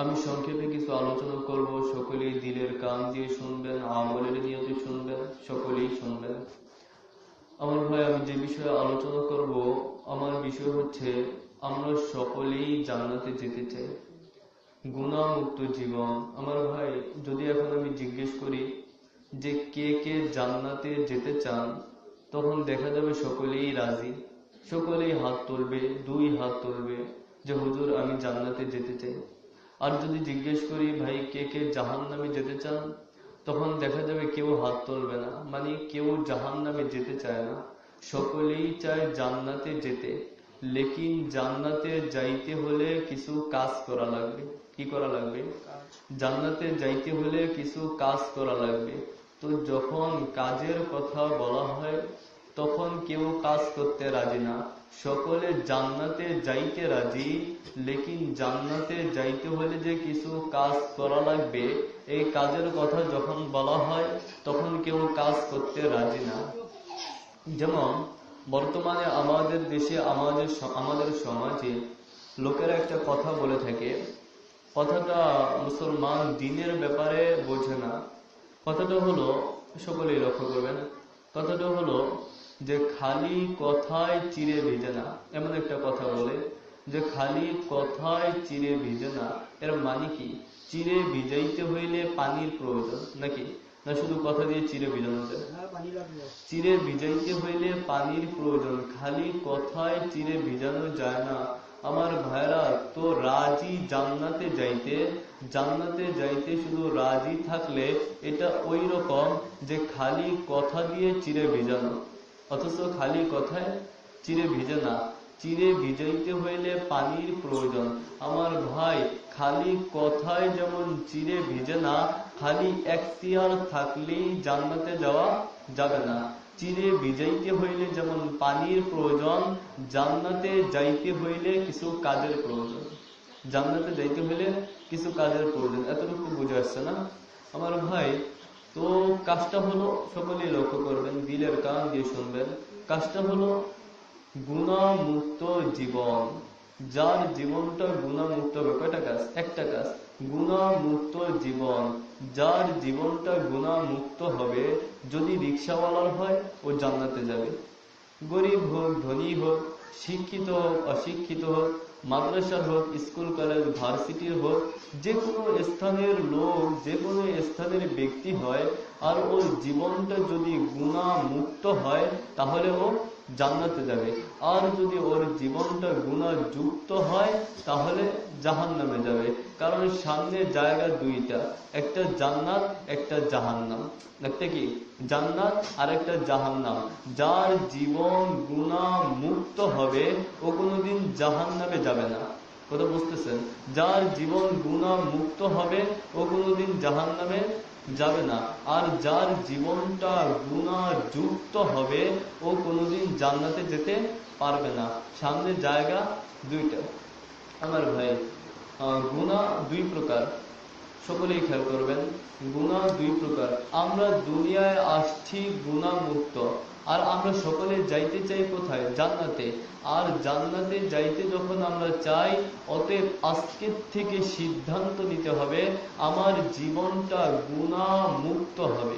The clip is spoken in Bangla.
আমি সংক্ষেপে কিছু আলোচনা করব। সকলেই দিলের কান দিয়ে শুনবেন, আমলের নিয়তে শুনবেন, সকলেই শুনবেন। আমার ভাই, আমি যে বিষয়ে আলোচনা করব, আমার বিষয় হচ্ছে আমরা সকলেই জান্নাতে যেতে চাই, গুনাহমুক্ত জীবন। আমার ভাই, যদি এখন আমি জিজ্ঞেস করি যে কে কে জান্নাতে যেতে চান, তখন দেখা যাবে সকলেই রাজি, সকলেই হাত তুলবে, দুই হাত তুলবে যে হুজুর আমি জান্নাতে যেতে চাই। আর যদি জিজ্ঞেস করি ভাই কে কে জাহান্নামে যেতে চান, তখন দেখা যাবে কেউ হাত তুলবে না, মানে কেউ জাহান্নামে যেতে চায় না, সকলেই চায় জান্নাতে যেতে। লেকিন জান্নাতে যাইতে হলে কিছু কাজ করা লাগবে। কি করা লাগবে? জান্নাতে যাইতে হলে কিছু কাজ করা লাগবে। তো যখন কাজের কথা বলা হয়, তখন কেউ কাজ করতে রাজি না, সকলে জান্নাতে যাইতে রাজি। লেকিন জান্নাতে যাইতে হলে যে কিছু কাজ করা লাগবে, এই কাজের কথা যখন বলা হয়, তখন কেউ কাজ করতে রাজি না। যেমন বর্তমানে আমাদের দেশে, আমাদের সমাজে লোকেরা একটা কথা বলে থাকে, কথাটা মুসলমান দিনের ব্যাপারে বোঝে না। কথাটা হলো, সকলেই লক্ষ্য করবেন, কথাটা হলো যে খালি কথায় চিড়ে ভিজে না। এমন একটা কথা বলে যে খালি কথায় চিড়ে ভিজে না। এর মানে কি? চিড়ে ভিজাইতে হইলে পানির প্রয়োজন নাকি? না শুধু কথা দিয়ে চিড়ে ভিজানো যায়? চিড়ে ভিজাইতে হইলে পানির প্রয়োজন, খালি কথায় চিড়ে ভিজানো যায় না। আমার ভাইরা, তো রাজি জান্নাতে যাইতে, জান্নাতে যাইতে শুধু রাজি থাকলে এটা ওই রকম যে খালি কথা দিয়ে চিড়ে ভিজানো, অথচ খালি কথায় চিড়ে ভিজে না। চিড়ে ভিজাইতে হইলে পানির প্রয়োজন। আমার ভাই, খালি কথায় যেমন চিড়ে ভিজে না, খালি এখতিয়ার থাকলেই জান্নাতে যাওয়া যাবে না। চিড়ে ভিজাইতে হইলে যেমন পানির প্রয়োজন, জান্নাতে যাইতে হইলে কিছু কাজের প্রয়োজন। জান্নাতে যাইতে হইলে কিছু কাজের প্রয়োজন। এতটুকু বুঝে আসছে না আমার ভাই? তো কাজটা হলো, সকলেই লক্ষ্য করবেন, দিলের কান দিয়ে শুনবেন, কাজটা হলো গুনাহমুক্ত জীবন। যার জীবনটা গুনাহমুক্ত হবে, কয়টা কাজ? একটা কাজ, গুনাহমুক্ত জীবন। যার জীবনটা গুনাহমুক্ত হবে, যদি রিক্সাওয়ালার হয়, ও জান্নাতে যাবে। গরিব হোক, ধনী হোক, শিক্ষিত হোক, অশিক্ষিত হোক, মাদ্রাসার হোক, স্কুল কলেজ ভার্সিটির হোক, যে কোনো স্থানের লোক, যে কোনো স্থানের ব্যক্তি হয়, আর ওর জীবনটা যদি গুনাহমুক্ত হয়, তাহলে ও জান্নাতে যাবে। আর যদি ওর জীবনটা গুনাহযুক্ত হয়, তাহলে জাহান্নামে যাবে। কারণ সামনে জায়গা দুইটা, একটা জান্নাত, একটা জাহান্নাম। একটা কি? জান্নাত আর একটা জাহান্নাম। যার জীবন গুনাহমুক্ত হবে, ও কোনোদিন জাহান্নামে যাবে না। কথা বুঝতেছেন? যার জীবন গুনাহমুক্ত হবে, ও কোনোদিন জাহান্নামে যাবে না। আর যার জীবনটা গুনাহযুক্ত হবে, ও কোনোদিন জান্নাতে যেতে পারবে না। সামনে জায়গা দুইটা। আমার ভাই, গুনাহ দুই প্রকার, সকলেই খেয়াল করবেন। গুনাহ দুই প্রকার। আমরা দুনিয়ায় আসছি গুনাহমুক্ত, আর আমরা সকলে যাইতে চাই কোথায়? জান্নাতে। আর জান্নাতে যাইতে যখন আমরা চাই, অতএব আজকের থেকে সিদ্ধান্ত নিতে হবে আমার জীবনটা গুনাহমুক্ত হবে।